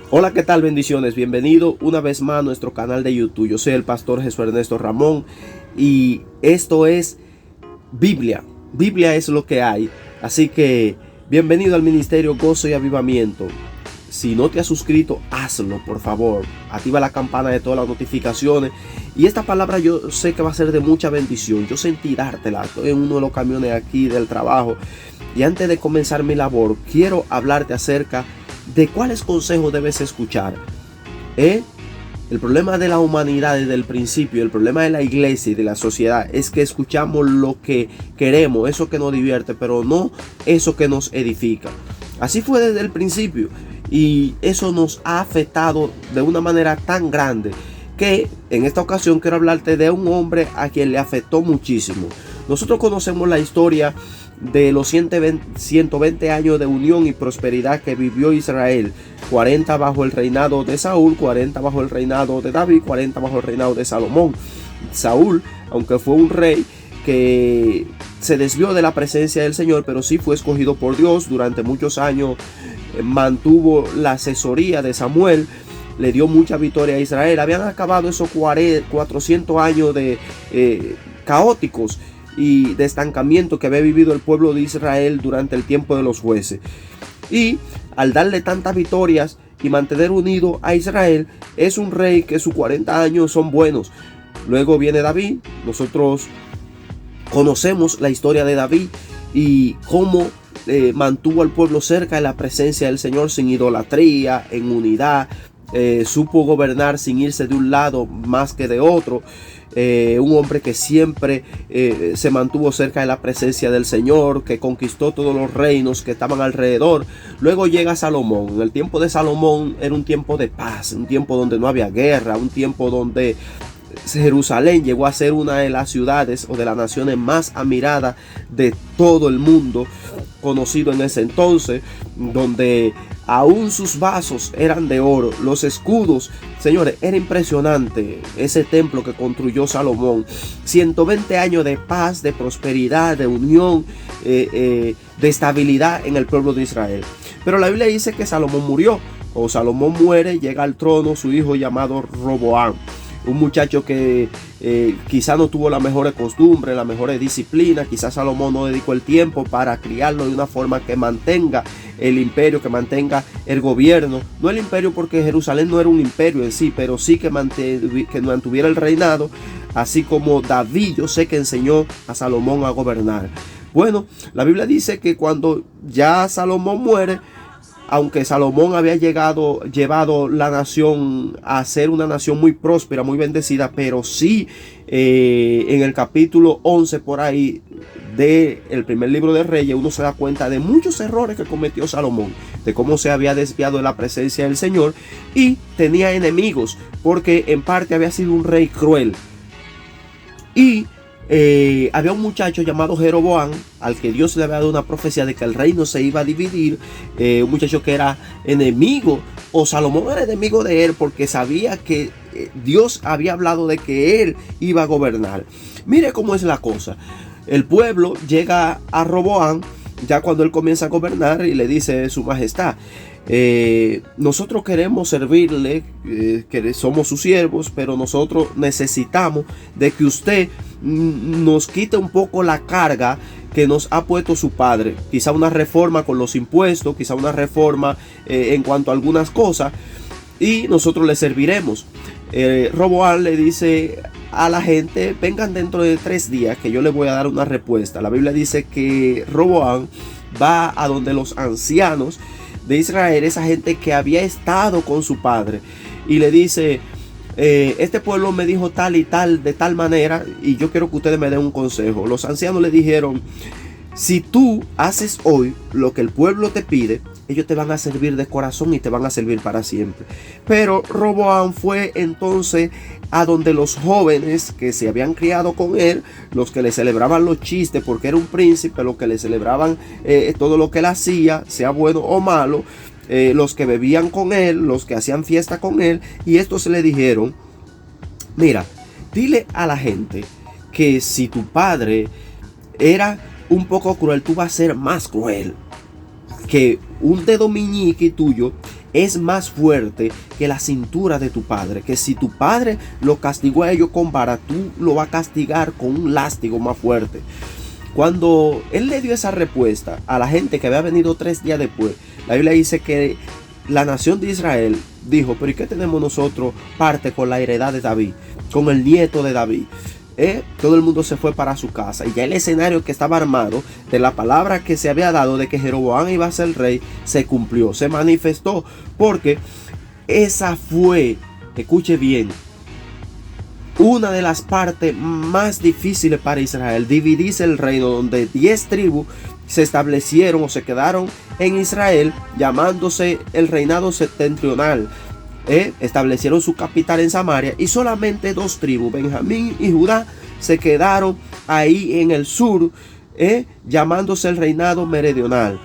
Hola, ¿qué tal? Bendiciones. Bienvenido una vez más a nuestro canal de YouTube. Yo soy el pastor Jesús Ernesto Ramón y esto es Biblia. Biblia es lo que hay. Así que bienvenido al Ministerio Gozo y Avivamiento. Si no te has suscrito, hazlo, por favor. Activa la campana de todas las notificaciones. Y esta palabra yo sé que va a ser de mucha bendición. Yo sentí dártela. Estoy en uno de los camiones aquí del trabajo. Y antes de comenzar mi labor, quiero hablarte acerca de cuáles consejos debes escuchar. El problema de la humanidad desde el principio, el problema de la iglesia y de la sociedad es que escuchamos lo que queremos, eso que nos divierte, pero no eso que nos edifica. Así fue desde el principio y eso nos ha afectado de una manera tan grande que en esta ocasión quiero hablarte de un hombre a quien le afectó muchísimo. Nosotros conocemos la historia de los 120 años de unión y prosperidad que vivió Israel. 40 bajo el reinado de Saúl, 40 bajo el reinado de David, 40 bajo el reinado de Salomón. Saúl, aunque fue un rey que se desvió de la presencia del Señor, pero sí fue escogido por Dios. Durante muchos años mantuvo la asesoría de Samuel, le dio mucha victoria a Israel. Habían acabado esos 400 años de caóticos y de estancamiento que había vivido el pueblo de Israel durante el tiempo de los jueces. Y al darle tantas victorias y mantener unido a Israel, es un rey que sus 40 años son buenos. Luego viene David. Nosotros conocemos la historia de David y cómo mantuvo al pueblo cerca de la presencia del Señor sin idolatría, en unidad. Supo gobernar sin irse de un lado más que de otro. Un hombre que siempre se mantuvo cerca de la presencia del Señor, que conquistó todos los reinos que estaban alrededor. Luego llega Salomón. En el tiempo de Salomón era un tiempo de paz, un tiempo donde no había guerra, un tiempo donde Jerusalén llegó a ser una de las ciudades o de las naciones más admiradas de todo el mundo conocido en ese entonces, donde aún sus vasos eran de oro, los escudos, señores, era impresionante ese templo que construyó Salomón. 120 años de paz, de prosperidad, de unión, de estabilidad en el pueblo de Israel. Pero la Biblia dice que Salomón murió, o Salomón muere, llega al trono su hijo llamado Roboam. Un muchacho que quizá no tuvo la mejor costumbre, la mejor disciplina. Quizás Salomón no dedicó el tiempo para criarlo de una forma que mantenga el imperio, que mantenga el gobierno. No el imperio, porque Jerusalén no era un imperio en sí, pero sí que mantuviera el reinado. Así como David, yo sé que enseñó a Salomón a gobernar. Bueno, la Biblia dice que cuando ya Salomón muere, aunque Salomón había llevado la nación a ser una nación muy próspera, muy bendecida, pero sí en el capítulo 11 por ahí del primer libro de Reyes, uno se da cuenta de muchos errores que cometió Salomón, de cómo se había desviado de la presencia del Señor y tenía enemigos, porque en parte había sido un rey cruel. Y había un muchacho llamado Jeroboam, al que Dios le había dado una profecía de que el reino se iba a dividir. Un muchacho que era enemigo, o Salomón era enemigo de él, porque sabía que Dios había hablado de que él iba a gobernar. Mire cómo es la cosa. El pueblo llega a Roboam ya cuando él comienza a gobernar y le dice: su majestad, nosotros queremos servirle, que somos sus siervos, pero nosotros necesitamos de que usted nos quite un poco la carga que nos ha puesto su padre. Quizá una reforma con los impuestos, quizá una reforma en cuanto a algunas cosas, y nosotros le serviremos. Roboam le dice a la gente: vengan dentro de 3 días que yo les voy a dar una respuesta. La Biblia dice que Roboam va a donde los ancianos de Israel, esa gente que había estado con su padre, y le dice: este pueblo me dijo tal y tal, de tal manera, y yo quiero que ustedes me den un consejo. Los ancianos le dijeron: si tú haces hoy lo que el pueblo te pide, ellos te van a servir de corazón y te van a servir para siempre. Pero Roboam fue entonces a donde los jóvenes que se habían criado con él, los que le celebraban los chistes porque era un príncipe, los que le celebraban todo lo que él hacía, sea bueno o malo, los que bebían con él, los que hacían fiesta con él, y estos le dijeron: mira, dile a la gente que si tu padre era un poco cruel, tú vas a ser más cruel. Que un dedo meñique tuyo es más fuerte que la cintura de tu padre. Que si tu padre lo castigó a ellos con vara, tú lo vas a castigar con un látigo más fuerte. Cuando él le dio esa respuesta a la gente que había venido 3 días después, la Biblia dice que la nación de Israel dijo: pero ¿y qué tenemos nosotros parte con la heredad de David, con el nieto de David? Todo el mundo se fue para su casa, y ya el escenario que estaba armado de la palabra que se había dado de que Jeroboam iba a ser rey se cumplió, se manifestó, porque esa fue, escuche bien, una de las partes más difíciles para Israel: dividirse el reino, donde 10 tribus se establecieron o se quedaron en Israel, llamándose el reinado septentrional. Establecieron su capital en Samaria, y solamente 2 tribus, Benjamín y Judá, se quedaron ahí en el sur, llamándose el reinado meridional.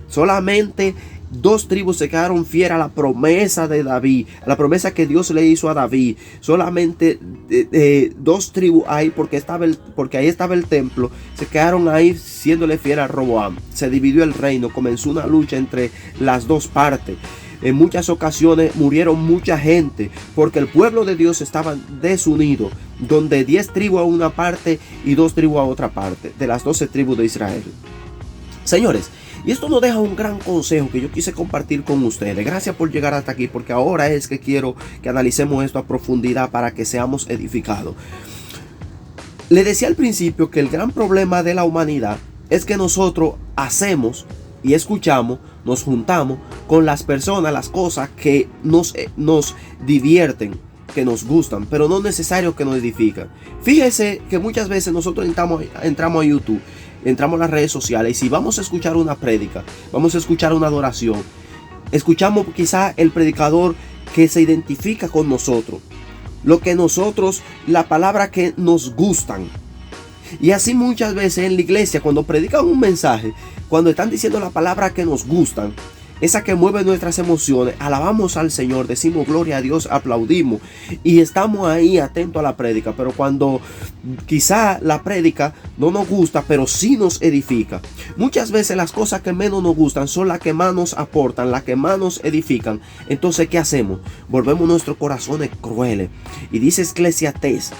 Solamente 2 tribus se quedaron fieles a la promesa de David, a la promesa que Dios le hizo a David. Solamente 2 tribus ahí, porque ahí estaba el templo, se quedaron ahí siéndole fiel a Roboam. Se dividió el reino, comenzó una lucha entre las 2 partes. En muchas ocasiones murieron mucha gente, porque el pueblo de Dios estaba desunido, donde 10 tribus a una parte y 2 tribus a otra parte, de las 12 tribus de Israel. Señores, y esto nos deja un gran consejo que yo quise compartir con ustedes. Gracias por llegar hasta aquí, porque ahora es que quiero que analicemos esto a profundidad para que seamos edificados. Le decía al principio que el gran problema de la humanidad es que nosotros hacemos y escuchamos, nos juntamos con las personas, las cosas que nos divierten, que nos gustan, pero no es necesario que nos edifican. Fíjese que muchas veces nosotros entramos a YouTube, entramos a las redes sociales, y si vamos a escuchar una prédica, vamos a escuchar una adoración, escuchamos quizá el predicador que se identifica con nosotros, lo que nosotros, la palabra que nos gustan. Y así muchas veces en la iglesia, cuando predican un mensaje, cuando están diciendo la palabra que nos gustan, esa que mueve nuestras emociones, alabamos al Señor, decimos gloria a Dios, aplaudimos y estamos ahí atentos a la prédica. Pero cuando quizá la prédica no nos gusta, pero sí nos edifica, muchas veces las cosas que menos nos gustan son las que más nos aportan, las que más nos edifican. Entonces, ¿qué hacemos? Volvemos nuestros corazones crueles. Y dice Eclesiastés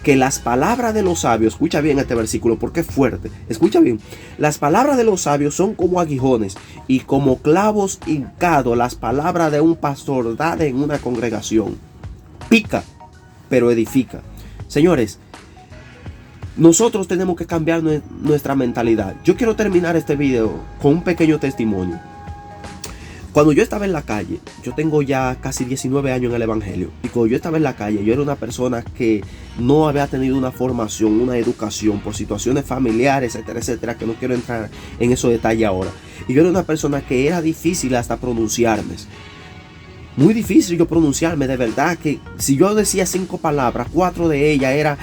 que las palabras de los sabios, escucha bien este versículo porque es fuerte, escucha bien, las palabras de los sabios son como aguijones, y como clavos hincados las palabras de un pastor dadas en una congregación. Pica, pero edifica. Señores, nosotros tenemos que cambiar nuestra mentalidad. Yo quiero terminar este video con un pequeño testimonio. Cuando yo estaba en la calle, yo tengo ya casi 19 años en el evangelio, y cuando yo estaba en la calle, yo era una persona que no había tenido una formación, una educación, por situaciones familiares, etcétera, etcétera, que no quiero entrar en esos detalles ahora. Y yo era una persona que era difícil hasta pronunciarme. Muy difícil yo pronunciarme, de verdad, que si yo decía 5 palabras, 4 de ellas era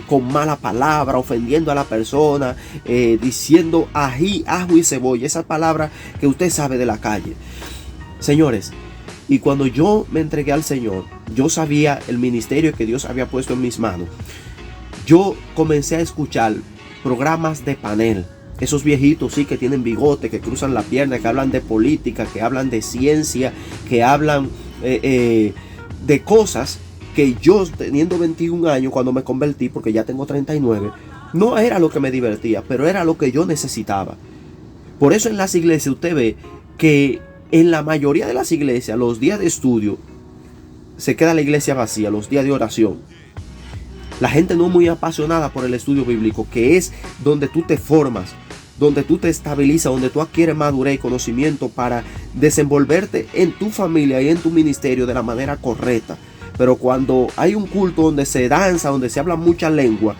con mala palabra, ofendiendo a la persona, diciendo ají, ajo y cebolla, esas palabras que usted sabe de la calle. Señores, y cuando yo me entregué al Señor, yo sabía el ministerio que Dios había puesto en mis manos. Yo comencé a escuchar programas de panel. Esos viejitos sí que tienen bigote, que cruzan la pierna, que hablan de política, que hablan de ciencia, que hablan de cosas que yo, teniendo 21 años cuando me convertí, porque ya tengo 39, no era lo que me divertía, pero era lo que yo necesitaba. Por eso en las iglesias usted ve que en la mayoría de las iglesias los días de estudio se queda la iglesia vacía, los días de oración. La gente no es muy apasionada por el estudio bíblico, que es donde tú te formas, donde tú te estabilizas, donde tú adquieres madurez y conocimiento para desenvolverte en tu familia y en tu ministerio de la manera correcta. Pero cuando hay un culto donde se danza, donde se habla mucha lengua,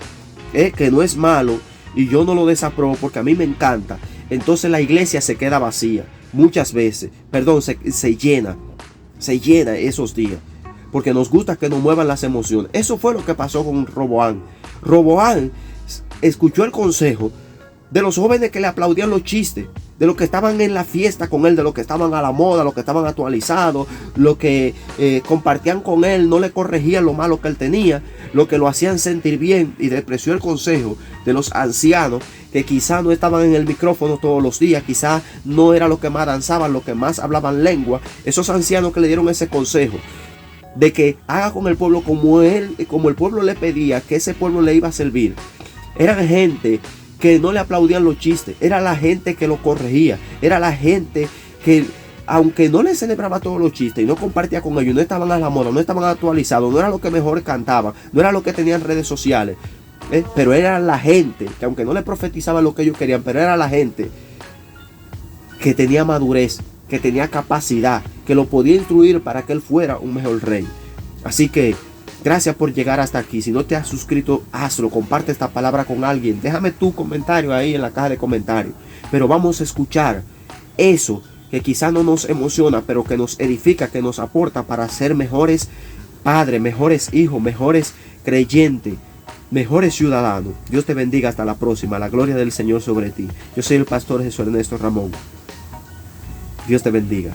que no es malo y yo no lo desaprobo porque a mí me encanta, entonces la iglesia se queda vacía muchas veces, se llena esos días, porque nos gusta que nos muevan las emociones. Eso fue lo que pasó con Roboam. Roboam escuchó el consejo de los jóvenes que le aplaudían los chistes, de los que estaban en la fiesta con él, de los que estaban a la moda, los que estaban actualizados, los que compartían con él, no le corregían lo malo que él tenía, lo que lo hacían sentir bien, y despreció el consejo de los ancianos que quizá no estaban en el micrófono todos los días, quizá no era lo que más danzaban, lo que más hablaban lengua, esos ancianos que le dieron ese consejo de que haga con el pueblo como el pueblo le pedía, que ese pueblo le iba a servir, eran gente que no le aplaudían los chistes, era la gente que lo corregía, era la gente que, aunque no le celebraba todos los chistes y no compartía con ellos, no estaban a la moda, no estaban actualizados, no era lo que mejor cantaban, no era lo que tenían redes sociales, pero era la gente que, aunque no le profetizaban lo que ellos querían, pero era la gente que tenía madurez, que tenía capacidad, que lo podía instruir para que él fuera un mejor rey. Así que gracias por llegar hasta aquí. Si no te has suscrito, hazlo, comparte esta palabra con alguien, déjame tu comentario ahí en la caja de comentarios. Pero vamos a escuchar eso que quizá no nos emociona, pero que nos edifica, que nos aporta para ser mejores padres, mejores hijos, mejores creyentes, mejores ciudadanos. Dios te bendiga, hasta la próxima. La gloria del Señor sobre ti. Yo soy el pastor Jesús Ernesto Ramón. Dios te bendiga.